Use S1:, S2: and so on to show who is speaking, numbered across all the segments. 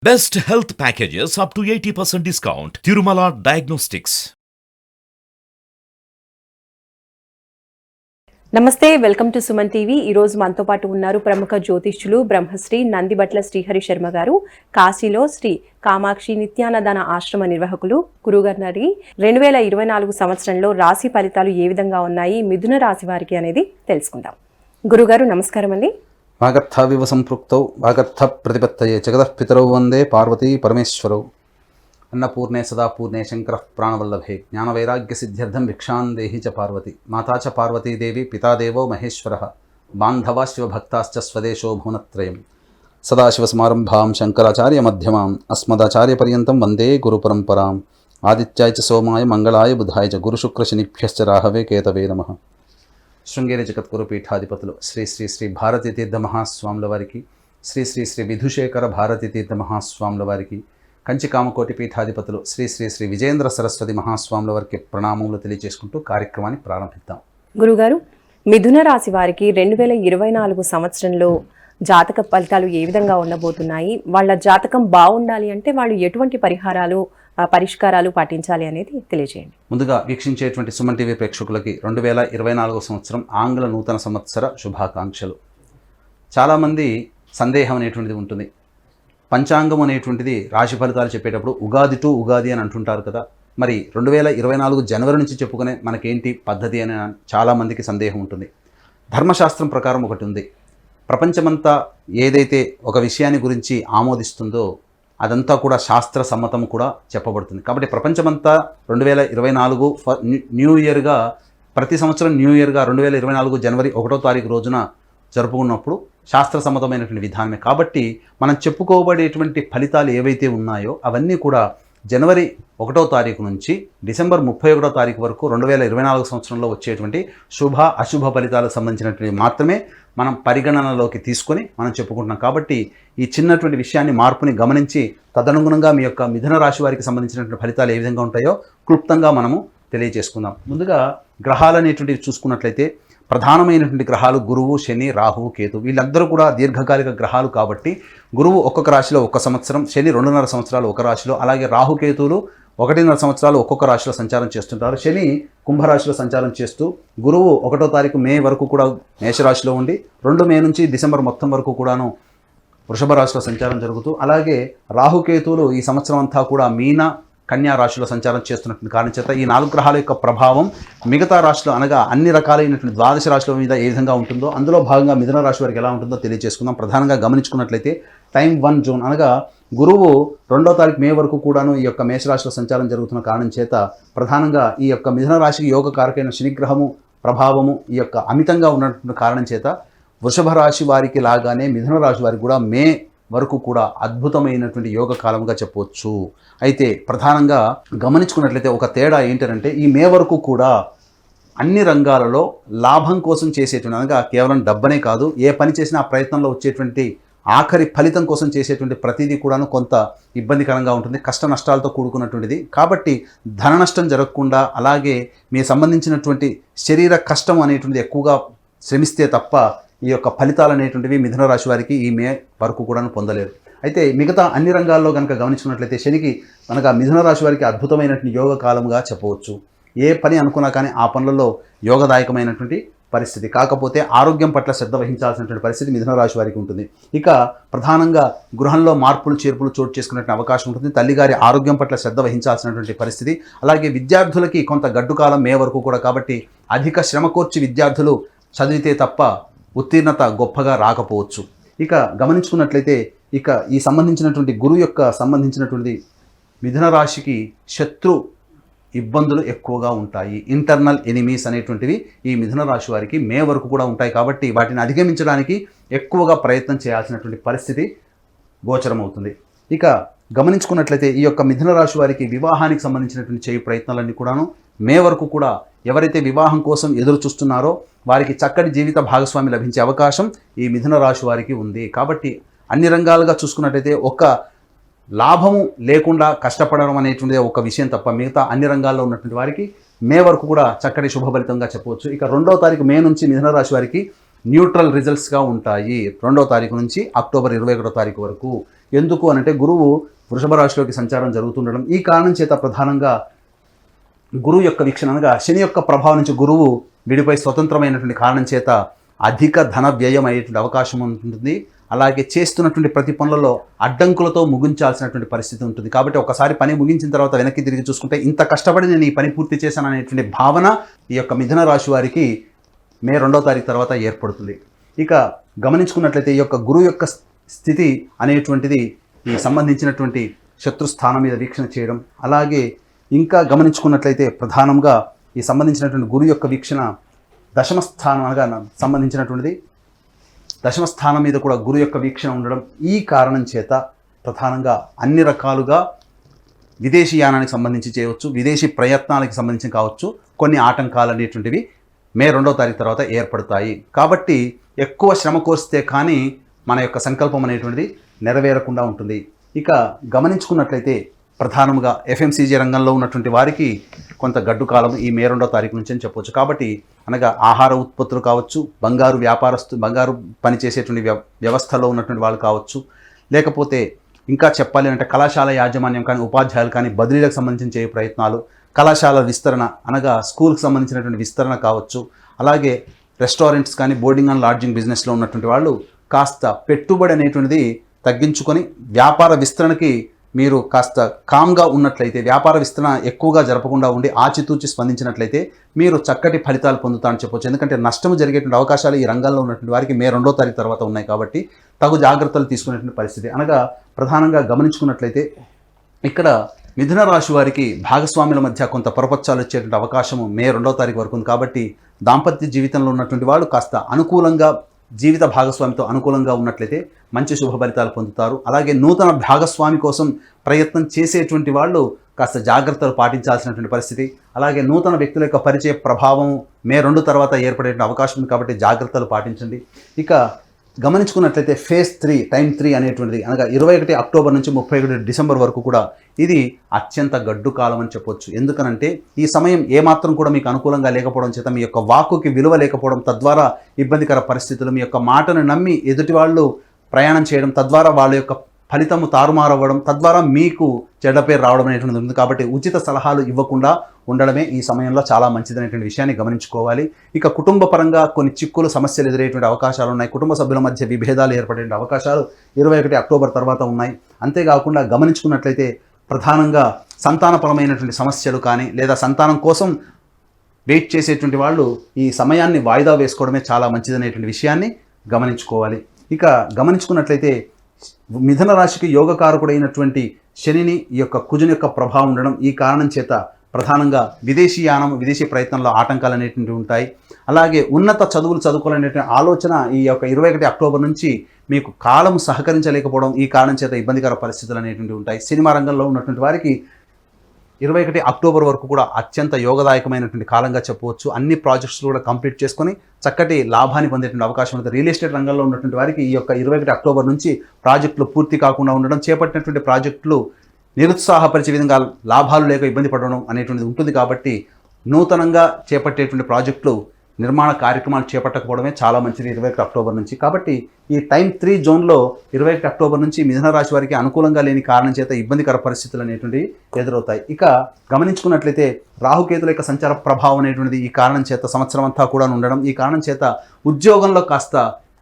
S1: Best health packages up to 80% discount. Tirumala Diagnostics.
S2: నమస్తే, welcome to Suman TV. ఈరోజు మనతో పాటు ఉన్నారు ప్రముఖ జ్యోతిష్యులు బ్రహ్మశ్రీ నందిబట్ల శ్రీహరి శర్మ గారు. కాశీలో శ్రీ కామాక్షి నిత్యానదాన ఆశ్రమ నిర్వాహకులు. గురుగారి 2024 సంవత్సరంలో రాశి ఫలితాలు ఏ విధంగా ఉన్నాయి, మిథున రాశి వారికి అనేది తెలుసుకుందాం. గురుగారు నమస్కారం అండి.
S3: వాగర్థావివ సంపృక్తౌ వాగర్థ ప్రతిపత్తయే జగతః పితరౌ వందే పార్వతీ పరమేశ్వరౌ. అన్నపూర్ణే సదాపూర్ణే శంకర ప్రాణవల్లభే జ్ఞానవైరాగ్య సిద్ధ్యర్థం భిక్షాం దేహి చ పార్వతి. మాతా చ పార్వతీదేవి పితాదేవో మహేశ్వరః బాంధవా శివభక్తాశ్చ స్వదేశో భువనత్రయం. సదాశివసమారంభాం శంకరాచార్య మధ్యమాం అస్మదాచార్యపర్యంతం వందే గురుపరంపరాం. ఆదిత్యాయ చ సోమాయ మంగళాయ బుధాయ చ గురుశుక్రశనిభ్యశ్చ రాహవే కేతవే నమః. శృంగేరి జగద్గురు పీఠాధిపతులు శ్రీ శ్రీ శ్రీ భారతీ తీర్థ మహాస్వాముల వారికి, శ్రీ శ్రీ శ్రీ విధుశేఖర భారతీ తీర్థ మహాస్వాముల వారికి, కంచి కామకోటి పీఠాధిపతులు శ్రీ శ్రీ శ్రీ విజయేంద్ర సరస్వతి మహాస్వాముల వారికి ప్రణామములు తెలియజేసుకుంటూ కార్యక్రమాన్ని ప్రారంభిద్దాం.
S2: గురుగారు, మిథున రాశి వారికి 2024 సంవత్సరంలో జాతక ఫలితాలు ఏ విధంగా ఉండబోతున్నాయి, వాళ్ళ జాతకం బాగుండాలి అంటే వాళ్ళు ఎటువంటి పరిష్కారాలు పాటించాలి అనేది తెలియజేయండి.
S3: ముందుగా వీక్షించేటువంటి సుమన్ టీవీ ప్రేక్షకులకి 2024 సంవత్సరం ఆంగ్ల నూతన సంవత్సర శుభాకాంక్షలు. చాలామంది సందేహం అనేటువంటిది ఉంటుంది. పంచాంగం అనేటువంటిది రాశి ఫలితాలు చెప్పేటప్పుడు ఉగాది టు ఉగాది అని అంటుంటారు కదా, మరి 2024 జనవరి నుంచి చెప్పుకునే మనకేంటి పద్ధతి అని చాలామందికి సందేహం ఉంటుంది. ధర్మశాస్త్రం ప్రకారం ఒకటి ఉంది. ప్రపంచమంతా ఏదైతే ఒక విషయాన్ని గురించి ఆమోదిస్తుందో అదంతా కూడా శాస్త్ర సమ్మతం కూడా చెప్పబడుతుంది. కాబట్టి ప్రపంచమంతా 2024 న్యూ ఇయర్గా, ప్రతి సంవత్సరం న్యూ ఇయర్గా 2024 జనవరి 1వ తారీఖు రోజున జరుపుకున్నప్పుడు శాస్త్ర సమ్మతమైనటువంటి విధానమే. కాబట్టి మనం చెప్పుకోబడేటువంటి ఫలితాలు ఏవైతే ఉన్నాయో అవన్నీ కూడా జనవరి 1వ తారీఖు నుంచి డిసెంబర్ 31వ తారీఖు వరకు 2024 సంవత్సరంలో వచ్చేటువంటి శుభ అశుభ ఫలితాలకు సంబంధించినటువంటి మాత్రమే మనం పరిగణనలోకి తీసుకొని మనం చెప్పుకుంటున్నాం. కాబట్టి ఈ చిన్నటువంటి విషయాన్ని, మార్పుని గమనించి తదనుగుణంగా మీ యొక్క మిథున రాశి వారికి సంబంధించినటువంటి ఫలితాలు ఏ విధంగా ఉంటాయో క్లుప్తంగా మనము తెలియజేసుకుందాం. ముందుగా గ్రహాలు అనేటువంటివి చూసుకున్నట్లయితే ప్రధానమైనటువంటి గ్రహాలు గురువు, శని, రాహువు, కేతు. వీళ్ళందరూ కూడా దీర్ఘకాలిక గ్రహాలు కాబట్టి గురువు ఒక్కొక్క రాశిలో 1 సంవత్సరం, శని 2.5 సంవత్సరాలు ఒక రాశిలో, అలాగే రాహుకేతువులు 1.5 సంవత్సరాలు ఒక్కొక్క రాశిలో సంచారం చేస్తుంటారు. శని కుంభరాశిలో సంచారం చేస్తూ గురువు 1వ తారీఖు మే వరకు కూడా మేషరాశిలో ఉండి 2 మే నుంచి డిసెంబర్ మొత్తం వరకు కూడాను వృషభ రాశిలో సంచారం జరుగుతూ, అలాగే రాహుకేతువులు ఈ సంవత్సరం అంతా కూడా మీన, కన్యా రాశిలో సంచారం చేస్తున్నటువంటి కారణం చేత ఈ 4 గ్రహాల యొక్క ప్రభావం మిగతా రాశిలో, అనగా అన్ని రకాలైనటువంటి ద్వాదశ రాశుల మీద ఏ విధంగా ఉంటుందో అందులో భాగంగా మిథున రాశి వారికి ఎలా ఉంటుందో తెలియజేసుకుందాం. ప్రధానంగా గమనించుకున్నట్లయితే టైం 1 జూన్, అనగా గురువు 2వ తారీఖు మే వరకు కూడాను ఈ యొక్క మేషరాశిలో సంచారం జరుగుతున్న కారణం చేత ప్రధానంగా ఈ యొక్క మిథున రాశికి యోగకారకైన శనిగ్రహము ప్రభావము ఈ యొక్క అమితంగా ఉన్నటువంటి కారణం చేత వృషభ రాశి వారికి లాగానే మిథున రాశి వారికి కూడా మే వరకు కూడా అద్భుతమైనటువంటి యోగ కాలంగా చెప్పవచ్చు. అయితే ప్రధానంగా గమనించుకున్నట్లయితే ఒక తేడా ఏంటంటే ఈ మే వరకు కూడా అన్ని రంగాలలో లాభం కోసం చేసేటువంటి, అనగా కేవలం డబ్బనే కాదు, ఏ పని చేసినా ఆ ప్రయత్నంలో వచ్చేటువంటి ఆఖరి ఫలితం కోసం చేసేటువంటి ప్రతిదీ కూడాను కొంత ఇబ్బందికరంగా ఉంటుంది, కష్ట నష్టాలతో కూడుకున్నటువంటిది. కాబట్టి ధన నష్టం జరగకుండా, అలాగే మీ సంబంధించినటువంటి శరీర కష్టం అనేటువంటిది ఎక్కువగా శ్రమిస్తే తప్ప ఈ యొక్క ఫలితాలు అనేటువంటివి మిథున రాశి వారికి ఈ మే వరకు కూడా పొందలేరు. అయితే మిగతా అన్ని రంగాల్లో కనుక గమనించుకున్నట్లయితే శనికి అనగా మిథున రాశి వారికి అద్భుతమైనటువంటి యోగ కాలంగా చెప్పవచ్చు. ఏ పని అనుకున్నా కానీ ఆ పనులలో యోగదాయకమైనటువంటి పరిస్థితి. కాకపోతే ఆరోగ్యం పట్ల శ్రద్ధ వహించాల్సినటువంటి పరిస్థితి మిథున రాశి వారికి ఉంటుంది. ఇక ప్రధానంగా గృహంలో మార్పులు చేర్పులు చోటు చేసుకునే అవకాశం ఉంటుంది. తల్లిగారి ఆరోగ్యం పట్ల శ్రద్ధ వహించాల్సినటువంటి పరిస్థితి. అలాగే విద్యార్థులకి కొంత గడ్డు కాలం మే వరకు కూడా, కాబట్టి అధిక శ్రమ కోర్చి విద్యార్థులు చదివితే తప్ప ఉత్తీర్ణత గొప్పగా రాకపోవచ్చు. ఇక గమనించుకున్నట్లయితే ఇక ఈ సంబంధించినటువంటి గురువు యొక్క సంబంధించినటువంటి మిథున రాశికి శత్రు ఇబ్బందులు ఎక్కువగా ఉంటాయి. ఇంటర్నల్ ఎనిమీస్ అనేటువంటివి ఈ మిథున రాశి వారికి మే వరకు కూడా ఉంటాయి. కాబట్టి వాటిని అధిగమించడానికి ఎక్కువగా ప్రయత్నం చేయాల్సినటువంటి పరిస్థితి గోచరమవుతుంది. ఇక గమనించుకున్నట్లయితే ఈ యొక్క మిథున రాశి వారికి వివాహానికి సంబంధించినటువంటి చేయి ప్రయత్నాలన్నీ కూడాను మే వరకు కూడా, ఎవరైతే వివాహం కోసం ఎదురు చూస్తున్నారో వారికి చక్కటి జీవిత భాగస్వామి లభించే అవకాశం ఈ మిథున రాశి వారికి ఉంది. కాబట్టి అన్ని రంగాలుగా చూసుకున్నట్లయితే ఒక లాభము లేకుండా కష్టపడడం అనేటువంటిది ఒక విషయం తప్ప మిగతా అన్ని రంగాల్లో ఉన్నటువంటి వారికి మే వరకు కూడా చక్కటి శుభ ఫలితంగా చెప్పవచ్చు. ఇక 2వ తారీఖు మే నుంచి మిథున రాశి వారికి న్యూట్రల్ రిజల్ట్స్గా ఉంటాయి. 2వ తారీఖు నుంచి అక్టోబర్ 21వ తారీఖు వరకు ఎందుకు అనంటే గురువు వృషభ రాశిలోకి సంచారం జరుగుతుండడం, ఈ కారణం చేత ప్రధానంగా గురువు యొక్క వీక్షణ అనగా శని యొక్క ప్రభావం నుంచి గురువు విడిపై స్వతంత్రమైనటువంటి కారణం చేత అధిక ధన వ్యయం అయ్యేటువంటి అవకాశం ఉంటుంది. అలాగే చేస్తున్నటువంటి ప్రతి పనులలో అడ్డంకులతో ముగించాల్సినటువంటి పరిస్థితి ఉంటుంది. కాబట్టి ఒకసారి పని ముగించిన తర్వాత వెనక్కి తిరిగి చూసుకుంటే ఇంత కష్టపడి నేను ఈ పని పూర్తి చేశాను అనేటువంటి భావన ఈ యొక్క మిథున రాశి వారికి మే 2వ తారీఖు తర్వాత ఏర్పడుతుంది. ఇక గమనించుకున్నట్లయితే ఈ యొక్క గురువు యొక్క స్థితి అనేటువంటిది ఈ సంబంధించినటువంటి శత్రుస్థానం మీద వీక్షణ చేయడం, అలాగే ఇంకా గమనించుకున్నట్లయితే ప్రధానంగా ఈ సంబంధించినటువంటి గురువు యొక్క వీక్షణ దశమ స్థానం అనగా సంబంధించినటువంటిది దశమ స్థానం మీద కూడా గురు యొక్క వీక్షణ ఉండడం, ఈ కారణం చేత ప్రధానంగా అన్ని రకాలుగా విదేశీ యానానికి సంబంధించి చేయవచ్చు, విదేశీ ప్రయత్నాలకు సంబంధించి కావచ్చు, కొన్ని ఆటంకాలు అనేటువంటివి మే 2వ తారీఖు తర్వాత ఏర్పడతాయి. కాబట్టి ఎక్కువ శ్రమ కోరిస్తే కానీ మన యొక్క సంకల్పం అనేటువంటిది నెరవేరకుండా ఉంటుంది. ఇక గమనించుకున్నట్లయితే ప్రధానంగా FMCG రంగంలో ఉన్నటువంటి వారికి కొంత గడ్డు కాలం ఈ మే 2వ తారీఖు నుంచి అని చెప్పవచ్చు. కాబట్టి అనగా ఆహార ఉత్పత్తులు కావచ్చు, బంగారు పనిచేసేటువంటి వ్యవస్థలో ఉన్నటువంటి వాళ్ళు కావచ్చు, లేకపోతే ఇంకా చెప్పాలి అంటే కళాశాల యాజమాన్యం కానీ ఉపాధ్యాయులు కానీ బదిలీలకు సంబంధించిన చేయ ప్రయత్నాలు, కళాశాల విస్తరణ అనగా స్కూల్కి సంబంధించినటువంటి విస్తరణ కావచ్చు, అలాగే రెస్టారెంట్స్ కానీ బోర్డింగ్ అండ్ లాడ్జింగ్ బిజినెస్లో ఉన్నటువంటి వాళ్ళు కాస్త పెట్టుబడి అనేటువంటిది తగ్గించుకొని వ్యాపార విస్తరణకి మీరు కాస్త కామ్గా ఉన్నట్లయితే, వ్యాపార విస్తరణ ఎక్కువగా జరపకుండా ఉండి ఆచితూచి స్పందించినట్లయితే మీరు చక్కటి ఫలితాలు పొందుతారని చెప్పవచ్చు. ఎందుకంటే నష్టం జరిగేటువంటి అవకాశాలు ఈ రంగంలో ఉన్నటువంటి వారికి మే 2వ తారీఖు తర్వాత ఉన్నాయి. కాబట్టి తగు జాగ్రత్తలు తీసుకునేటువంటి పరిస్థితి అనగా ప్రధానంగా గమనించుకున్నట్లయితే ఇక్కడ మిథున రాశి వారికి భాగస్వాముల మధ్య కొంత పొరపచ్చాలు వచ్చేటువంటి అవకాశం మే 2వ తారీఖు వరకు ఉంది. కాబట్టి దాంపత్య జీవితంలో ఉన్నటువంటి వాళ్ళు కాస్త అనుకూలంగా జీవిత భాగస్వామితో అనుకూలంగా ఉన్నట్లయితే మంచి శుభ ఫలితాలు పొందుతారు. అలాగే నూతన భాగస్వామి కోసం ప్రయత్నం చేసేటువంటి వాళ్ళు కాస్త జాగ్రత్తలు పాటించాల్సినటువంటి పరిస్థితి, అలాగే నూతన వ్యక్తుల యొక్క పరిచయ ప్రభావం మే 2 తర్వాత ఏర్పడే అవకాశం ఉంది. కాబట్టి జాగ్రత్తలు పాటించండి. ఇక గమనించుకున్నట్లయితే ఫేజ్ 3 టైం 3 అనేటువంటిది అనగా 21 అక్టోబర్ నుంచి 31 డిసెంబర్ వరకు కూడా ఇది అత్యంత గడ్డు కాలం అని చెప్పొచ్చు. ఎందుకనంటే ఈ సమయం ఏమాత్రం కూడా మీకు అనుకూలంగా లేకపోవడం చేత మీ యొక్క వాక్కుకి విలువ లేకపోవడం, తద్వారా ఇబ్బందికర పరిస్థితులు, మీ యొక్క మాటను నమ్మి ఎదుటి వాళ్ళు ప్రయాణం చేయడం, తద్వారా వాళ్ళ యొక్క ఫలితము తారుమారవ్వడం, తద్వారా మీకు చెడ్డ పేరు రావడం అనేటువంటిది ఉంది. కాబట్టి ఉచిత సలహాలు ఇవ్వకుండా ఉండడమే ఈ సమయంలో చాలా మంచిదనేటువంటి విషయాన్ని గమనించుకోవాలి. ఇక కుటుంబ పరంగా కొన్ని చిక్కులు సమస్యలు ఎదురయ్యేటువంటి అవకాశాలు ఉన్నాయి. కుటుంబ సభ్యుల మధ్య విభేదాలు ఏర్పడే అవకాశాలు 21 అక్టోబర్ తర్వాత ఉన్నాయి. అంతేకాకుండా గమనించుకున్నట్లయితే ప్రధానంగా సంతానపరమైనటువంటి సమస్యలు కానీ లేదా సంతానం కోసం వెయిట్ చేసేటువంటి వాళ్ళు ఈ సమయాన్ని వాయిదా వేసుకోవడమే చాలా మంచిదనేటువంటి విషయాన్ని గమనించుకోవాలి. ఇక గమనించుకున్నట్లయితే మిథున రాశికి యోగకారకుడైనటువంటి శనిని ఈ యొక్క కుజుని యొక్క ప్రభావం ఉండడం, ఈ కారణం చేత ప్రధానంగా విదేశీ యానం, విదేశీ ప్రయత్నంలో ఆటంకాలు అనేటువంటివి ఉంటాయి. అలాగే ఉన్నత చదువులు చదువుకోవాలనేటువంటి ఆలోచన ఈ యొక్క 21 అక్టోబర్ నుంచి మీకు కాలం సహకరించలేకపోవడం, ఈ కారణం చేత ఇబ్బందికర పరిస్థితులు అనేటువంటివి ఉంటాయి. సినిమా రంగంలో ఉన్నటువంటి వారికి 21 అక్టోబర్ వరకు కూడా అత్యంత యోగదాయకమైనటువంటి కాలంగా చెప్పవచ్చు. అన్ని ప్రాజెక్ట్స్ కూడా కంప్లీట్ చేసుకొని చక్కటి లాభాన్ని పొందేటువంటి అవకాశం ఉంటుంది. రియల్ ఎస్టేట్ రంగంలో ఉన్నటువంటి వారికి ఈ యొక్క 21 అక్టోబర్ నుంచి ప్రాజెక్టులు పూర్తి కాకుండా ఉండడం, చేపట్టినటువంటి ప్రాజెక్టులు నిరుత్సాహపరిచే విధంగా లాభాలు లేక ఇబ్బంది పడడం అనేటువంటిది ఉంటుంది. కాబట్టి నూతనంగా చేపట్టేటువంటి ప్రాజెక్టులు నిర్మాణ కార్యక్రమాలు చేపట్టకపోవడమే చాలా మంచిది 21 అక్టోబర్ నుంచి. కాబట్టి ఈ టైం 3 జోన్లో 21 అక్టోబర్ నుంచి మిథున రాశి వారికి అనుకూలంగా లేని కారణం చేత ఇబ్బందికర పరిస్థితులు అనేటువంటివి ఎదురవుతాయి. ఇక గమనించుకున్నట్లయితే రాహుకేతుల యొక్క సంచార ప్రభావం అనేటువంటిది ఈ కారణం చేత సంవత్సరం అంతా కూడా ఉండడం, ఈ కారణం చేత ఉద్యోగంలో కాస్త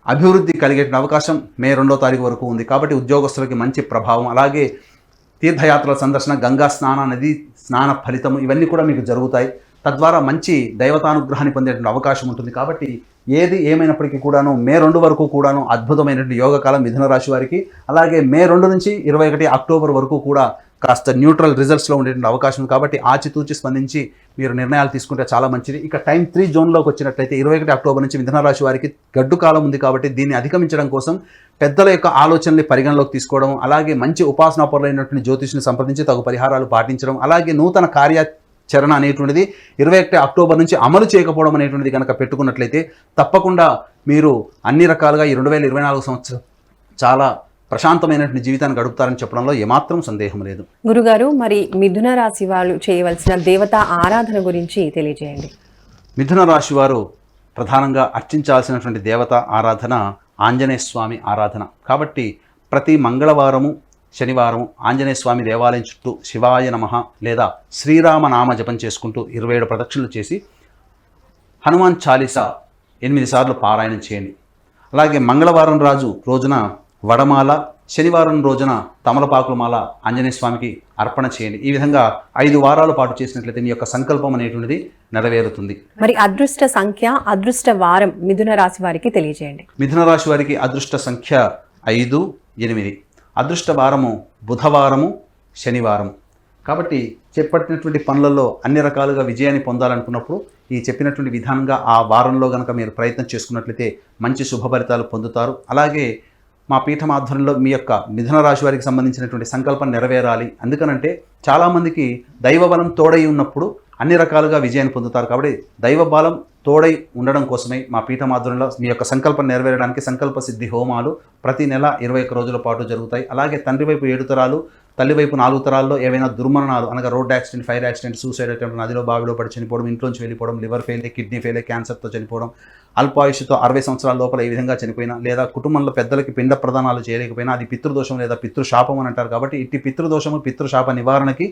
S3: అభివృద్ధి కలిగే అవకాశం మే 2వ తారీఖు వరకు ఉంది. కాబట్టి ఉద్యోగస్తులకి మంచి ప్రభావం, అలాగే తీర్థయాత్రల సందర్శన, గంగా స్నాన, నది స్నాన ఫలితము ఇవన్నీ కూడా మీకు జరుగుతాయి. తద్వారా మంచి దైవతానుగ్రహాన్ని పొందేటువంటి అవకాశం ఉంటుంది. కాబట్టి ఏది ఏమైనప్పటికీ కూడాను మే 2 వరకు కూడాను అద్భుతమైనటువంటి యోగకాలం మిథున రాశి వారికి. అలాగే మే 2 నుంచి 21 అక్టోబర్ వరకు కూడా కాస్త న్యూట్రల్ రిజల్ట్స్లో ఉండేటువంటి అవకాశం ఉంది. కాబట్టి ఆచితూచి స్పందించి మీరు నిర్ణయాలు తీసుకుంటే చాలా మంచిది. ఇక టైం 3 జోన్లోకి వచ్చినట్లయితే 21 అక్టోబర్ నుంచి మిథున రాశి వారికి గడ్డు కాలం ఉంది. కాబట్టి దీన్ని అధిగమించడం కోసం పెద్దల యొక్క ఆలోచనల్ని పరిగణలోకి తీసుకోవడం, అలాగే మంచి ఉపాసనాపరులైనటువంటి జ్యోతిష్ని సంప్రదించి తగు పరిహారాలు పాటించడం, అలాగే నూతన కార్యాచరణ అనేటువంటిది 21 అక్టోబర్ నుంచి అమలు చేయకపోవడం అనేటువంటిది కనుక పెట్టుకున్నట్లయితే తప్పకుండా మీరు అన్ని రకాలుగా ఈ 2024 సంవత్సరం చాలా ప్రశాంతమైనటువంటి జీవితాన్ని గడుపుతారని చెప్పడంలో ఏమాత్రం సందేహం లేదు.
S2: గురుగారు, మరి మిథున రాశి వాళ్ళు చేయవలసిన దేవతా ఆరాధన గురించి తెలియజేయండి.
S3: మిథున రాశి వారు ప్రధానంగా అర్చించాల్సినటువంటి దేవత ఆరాధన ఆంజనేయ స్వామి ఆరాధన. కాబట్టి ప్రతి మంగళవారము శనివారము ఆంజనేయ స్వామి దేవాలయం చుట్టూ శివాయ నమః లేదా శ్రీరామనామ జపం చేసుకుంటూ 27 ప్రదక్షిణలు చేసి హనుమాన్ చాలీసా 8 సార్లు పారాయణం చేయండి. అలాగే మంగళవారం రోజున వడమాల, శనివారం రోజున తమలపాకుల మాల ఆంజనేయ స్వామికి అర్పణ చేయండి. ఈ విధంగా 5 వారాల పాటు చేసినట్లయితే మీ యొక్క సంకల్పం అనేటువంటిది నెరవేరుతుంది.
S2: మరి అదృష్ట సంఖ్య, అదృష్ట వారం మిథున రాశి వారికి తెలియజేయండి.
S3: మిథున రాశి వారికి అదృష్ట సంఖ్య 5, 8. అదృష్ట వారము బుధవారము, శనివారము. కాబట్టి చేపట్టినటువంటి పనులలో అన్ని రకాలుగా విజయాన్ని పొందాలనుకున్నప్పుడు ఈ చెప్పినటువంటి విధానంగా ఆ వారంలో కనుక మీరు ప్రయత్నం చేసుకున్నట్లయితే మంచి శుభ ఫలితాలు పొందుతారు. అలాగే మా పీఠం ఆధ్వర్యంలో మీ యొక్క మిథున రాశి వారికి సంబంధించినటువంటి సంకల్పం నెరవేరాలి. అందుకనంటే చాలామందికి దైవబలం తోడై ఉన్నప్పుడు అన్ని రకాలుగా విజయాన్ని పొందుతారు. కాబట్టి దైవబలం తోడై ఉండడం కోసమే మా పీఠం ఆధ్వర్యంలో మీ యొక్క సంకల్పం నెరవేరడానికి సంకల్ప సిద్ధి హోమాలు ప్రతి నెల 21 రోజుల పాటు జరుగుతాయి. అలాగే తండ్రి వైపు 7 తరాలు, తల్లి వైపు 4 తరాల్లో ఏవైనా దుర్మరణాలు అనగా road accident, fire accident, suicide attempt, నదిలో బావిలో పడి చనిపోవడం, ఇంట్లోంచి వెళ్ళిపోవడం, లివర్ ఫెయిల్, కిడ్నీ ఫెయిల్, క్యాన్సర్తో చనిపోవడం, అల్పాయుష్తో 60 సంవత్సరాల లోపల ఈ విధంగా చనిపోయినా, లేదా కుటుంబంలో పెద్దలకి పిండ ప్రదానాలు చేయలేకపోయినా అది పితృదోషం లేదా పితృశాపం అని అంటారు. కాబట్టి ఇట్టి పితృదోషము, పితృశాప నివారణకి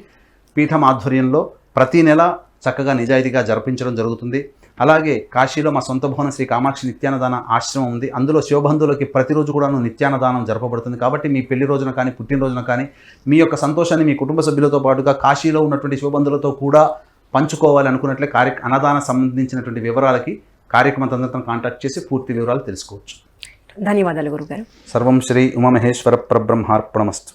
S3: పీఠం ఆధ్వర్యంలో ప్రతి నెల చక్కగా నిజాయితీగా జరిపించడం జరుగుతుంది. అలాగే కాశీలో మా సొంత భవన శ్రీ కామాక్షి నిత్యాన్నదాన ఆశ్రమం ఉంది. అందులో శివబంధువులకి ప్రతిరోజు కూడాను నిత్యాన్నదానం జరపబడుతుంది. కాబట్టి మీ పెళ్లి రోజున కానీ, పుట్టినరోజున కానీ మీ యొక్క సంతోషాన్ని మీ కుటుంబ సభ్యులతో పాటుగా కాశీలో ఉన్నటువంటి శివబంధువులతో కూడా పంచుకోవాలి అనుకున్నట్లే అన్నదాన సంబంధించినటువంటి వివరాలకి కార్యక్రమం తొందరగా కాంటాక్ట్ చేసి పూర్తి వివరాలు తెలుసుకోవచ్చు.
S2: ధన్యవాదాలు గురుగారు.
S3: సర్వం శ్రీ ఉమామహేశ్వర పరబ్రహ్మార్పణమస్తు.